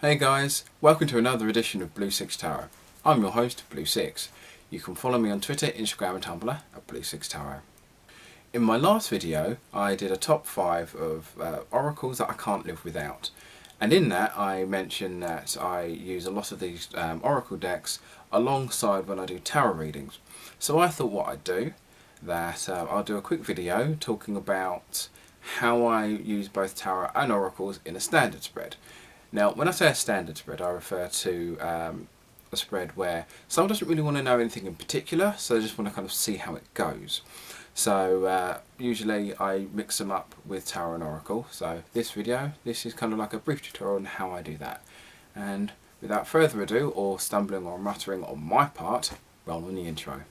Hey guys, welcome to another edition of Blue Sicx Tarot. I'm your host, Blue Sicx. You can follow me on Twitter, Instagram and Tumblr at Blue Sicx Tarot. In my last video, I did a top 5 of oracles that I can't live without. And in that, I mentioned that I use a lot of these oracle decks alongside when I do tarot readings. So I thought what I'd do, that I'll do a quick video talking about how I use both tarot and oracles in a standard spread. Now, when I say a standard spread, I refer to a spread where someone doesn't really want to know anything in particular, so they just want to kind of see how it goes. So usually I mix them up with tarot and oracle. So this video, this is kind of like a brief tutorial on how I do that. And without further ado, or stumbling or muttering on my part, roll on the intro.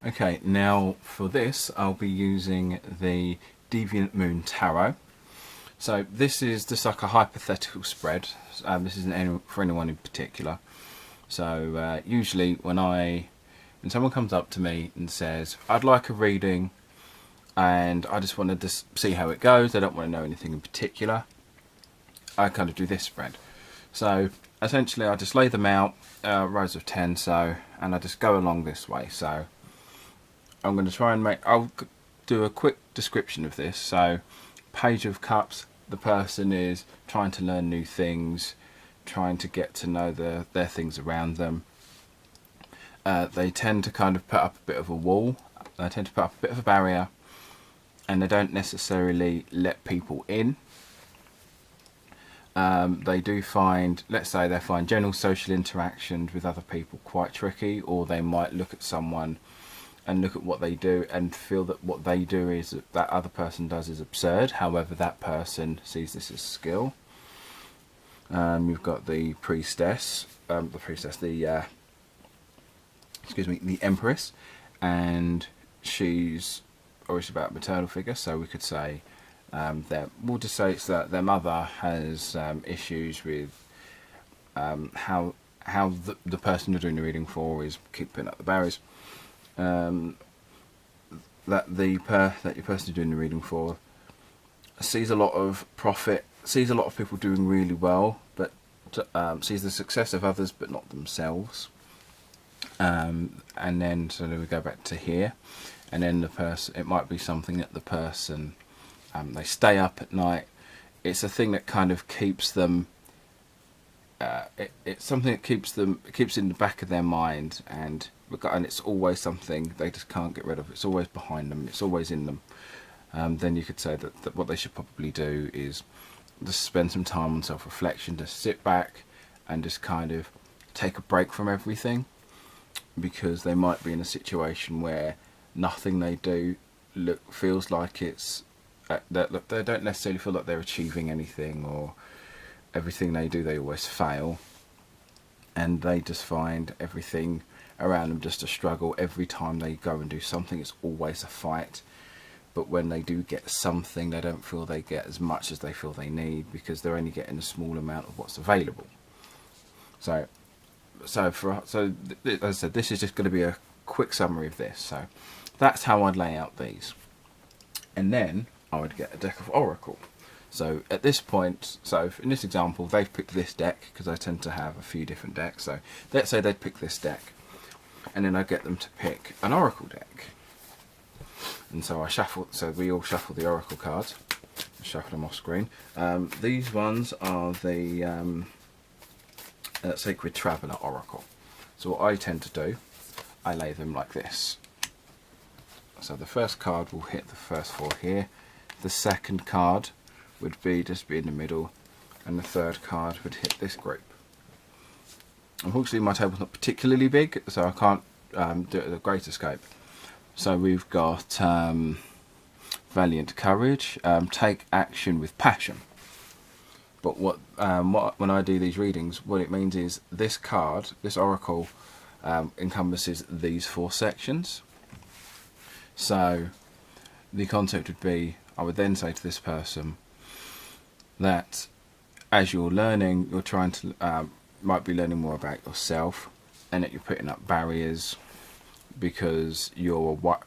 Okay, now for this I'll be using the Deviant Moon Tarot. So this is just like a hypothetical spread. This isn't for anyone in particular. So usually when someone comes up to me and says, I'd like a reading and I just want to see how it goes, they don't want to know anything in particular, I kind of do this spread. So essentially I just lay them out, rows of 10 and I just go along this way. So I'm going to try and I'll do a quick description of this. So, Page of Cups, the person is trying to learn new things, trying to get to know their things around them. They tend to kind of put up a bit of a wall, they tend to put up a bit of a barrier, and they don't necessarily let people in. They do find, let's say they find general social interactions with other people quite tricky, or they might look at someone and look at what they do and feel that what they do is that other person does is absurd. However, that person sees this as skill. You've got the priestess, the empress, and she's always about a maternal figure. So we could say we'll just say it's that their mother has issues with how the person you're doing the reading for is keeping up the barriers. That your person you're doing the reading for sees a lot of profit, sees a lot of people doing really well, but sees the success of others but not themselves. And then so then we go back to here, and then the person, it might be something that the person they stay up at night. It's a thing that kind of keeps them. It's something that keeps in the back of their mind, and it's always something they just can't get rid of. It's always behind them, it's always in them. Then you could say that what they should probably do is just spend some time on self-reflection, just sit back and just kind of take a break from everything, because they might be in a situation where nothing they do feels like it's they don't necessarily feel like they're achieving anything, or everything they do they always fail, and they just find everything around them just a struggle. Every time they go and do something, it's always a fight. But when they do get something, they don't feel they get as much as they feel they need, because they're only getting a small amount of what's available. So as I said, this is just going to be a quick summary of this. So that's how I'd lay out these, and then I would get a deck of oracle. So at this point, so in this example, they've picked this deck, because I tend to have a few different decks. So let's say they'd pick this deck, and then I get them to pick an oracle deck. And so I shuffle, so we all shuffle the oracle cards, shuffle them off screen. These ones are the Sacred Traveller Oracle. So what I tend to do, I lay them like this. So the first card will hit the first 4 here, the second card would just be in the middle, and the third card would hit this group. Unfortunately my table's not particularly big, so I can't do it at a great escape. So we've got Valiant Courage, take action with passion. But when I do these readings, what it means is this card, this oracle, encompasses these 4 sections. So the concept would be, I would then say to this person that as you're learning, you're trying to might be learning more about yourself, and that you're putting up barriers because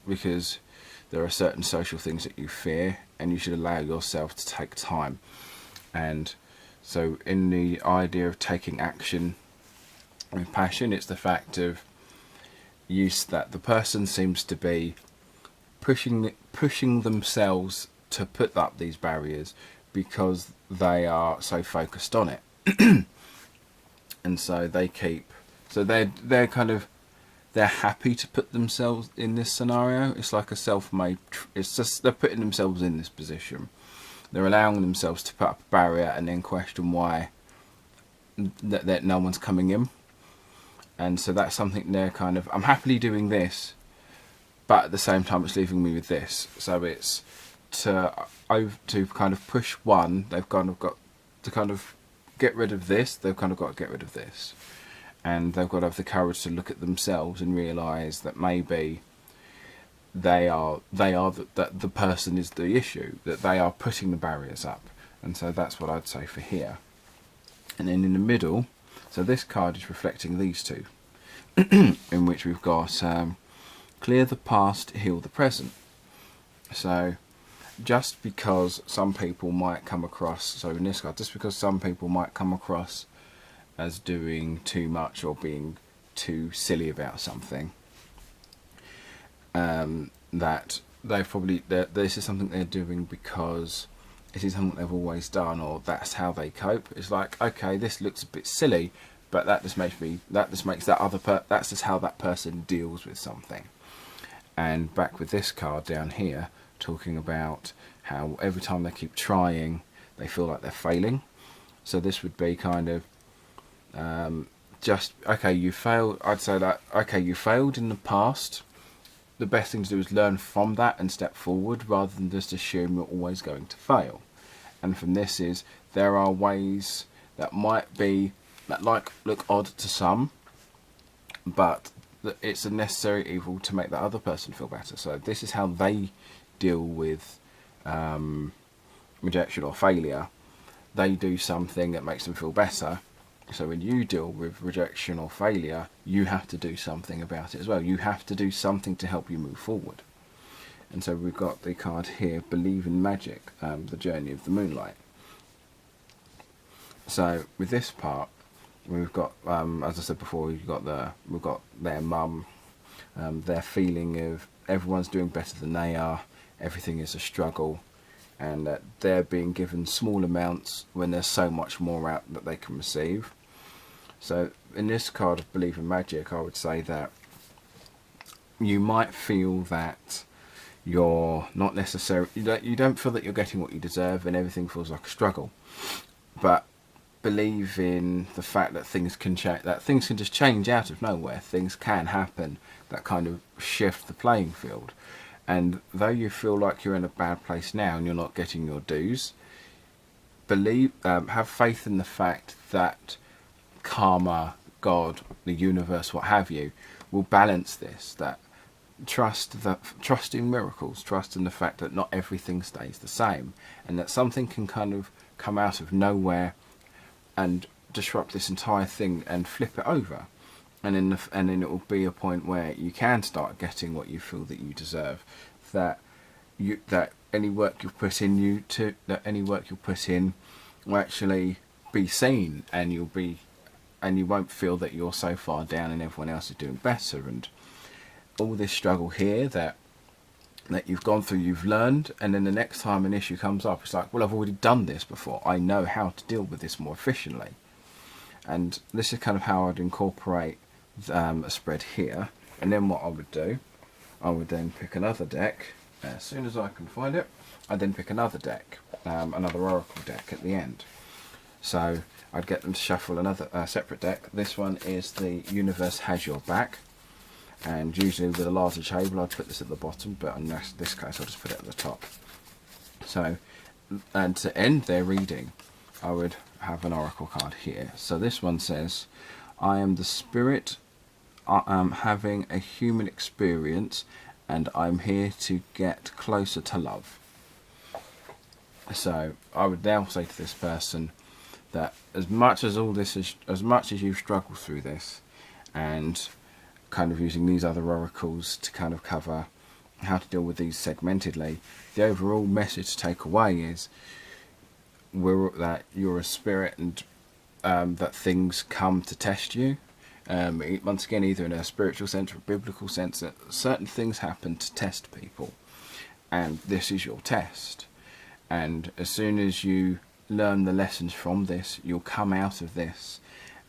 because there are certain social things that you fear, and you should allow yourself to take time. And so in the idea of taking action with passion, it's the fact of use that the person seems to be pushing themselves to put up these barriers because they are so focused on it. And so they're kind of, they're happy to put themselves in this scenario. It's like a self-made, it's just they're putting themselves in this position. They're allowing themselves to put up a barrier and then question why that no one's coming in. And so that's something they're kind of, I'm happily doing this, but at the same time it's leaving me with this. So it's to kind of push one, they've kind of got to kind of get rid of this, they've kind of got to get rid of this. And they've got to have the courage to look at themselves and realise that maybe that the person is the issue, that they are putting the barriers up. And so that's what I'd say for here. And then in the middle, so this card is reflecting these two, in which we've got clear the past, heal the present. So just because some people might come across, so in this card, just because some people might come across as doing too much or being too silly about something, that this is something they're doing because it is something they've always done, or that's how they cope. It's like, okay, this looks a bit silly, but that's just how that person deals with something. And back with this card down here, talking about how every time they keep trying, they feel like they're failing. So this would be kind of, okay, you failed. I'd say that, okay, you failed in the past. The best thing to do is learn from that and step forward, rather than just assume you're always going to fail. And from this is, there are ways that look odd to some, but it's a necessary evil to make the other person feel better. So this is how they deal with rejection or failure. They do something that makes them feel better. So when you deal with rejection or failure, you have to do something about it as well. You have to do something to help you move forward. And so we've got the card here, Believe in Magic, the Journey of the Moonlight. So with this part, we've got, as I said before, we've got their mum, their feeling of everyone's doing better than they are, everything is a struggle, and that they're being given small amounts when there's so much more out that they can receive. So in this card of Believe in Magic, I would say that you might feel that you're not necessarily, you don't feel that you're getting what you deserve, and everything feels like a struggle. But believe in the fact that things can change, that things can just change out of nowhere. Things can happen that kind of shift the playing field. And though you feel like you're in a bad place now and you're not getting your dues, have faith in the fact that karma, God, the universe, what have you, will balance this. That trust in miracles, trust in the fact that not everything stays the same, and that something can kind of come out of nowhere and disrupt this entire thing and flip it over, and then it will be a point where you can start getting what you feel that you deserve. That any work you put in will actually be seen, and you won't feel that you're so far down and everyone else is doing better. And all this struggle here that you've gone through, you've learned, and then the next time an issue comes up, it's like, well, I've already done this before, I know how to deal with this more efficiently. And this is kind of how I'd incorporate a spread here. And then what I would do, I would then pick another deck. As soon as I can find it, I'd then pick another deck, another oracle deck at the end. So I'd get them to shuffle another separate deck. This one is the Universe Has Your Back, and usually with a larger table I'd put this at the bottom, but in this case I'll just put it at the top. So, and to end their reading, I would have an oracle card here. So this one says, I am the spirit, I am having a human experience, and I'm here to get closer to love. So I would now say to this person that as much as all this is, as much as you've struggled through this, and kind of using these other oracles to kind of cover how to deal with these segmentedly, the overall message to take away is that you're a spirit, and that things come to test you. Once again, either in a spiritual sense or a biblical sense, that certain things happen to test people, and this is your test. And as soon as you learn the lessons from this, you'll come out of this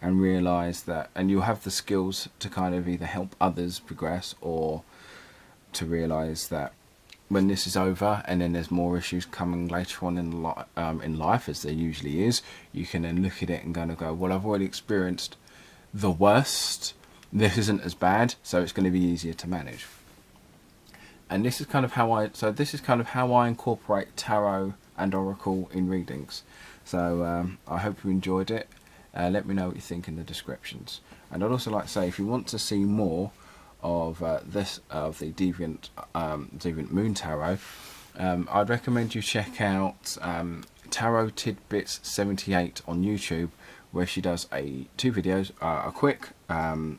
and realise that, and you'll have the skills to kind of either help others progress, or to realise that when this is over and then there's more issues coming later on in life, as there usually is, you can then look at it and go, well, I've already experienced the worst, this isn't as bad, so it's going to be easier to manage. And this is kind of how I incorporate tarot and oracle in readings. So I hope you enjoyed it. Let me know what you think in the descriptions. And I'd also like to say, if you want to see more of the Deviant Moon Tarot, I'd recommend you check out Tarot Tidbits 78 on YouTube, where she does two videos, a quick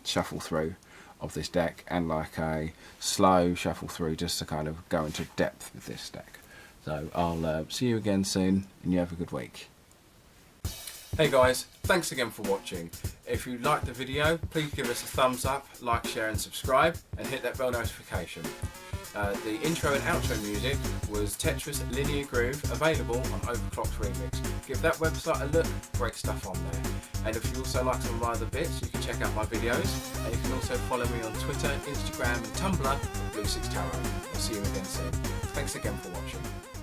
shuffle through of this deck and like a slow shuffle through, just to kind of go into depth with this deck. So I'll see you again soon, and you have a good week. Hey guys, thanks again for watching. If you liked the video, please give us a thumbs up, like, share and subscribe, and hit that bell notification. The intro and outro music was Tetris Linear Groove, available on Overclocked Remix. Give that website a look, great stuff on there. And if you also like some of my other bits, you can check out my videos, and you can also follow me on Twitter, Instagram and Tumblr at Sicx Tarot. I'll see you again soon. Thanks again for watching.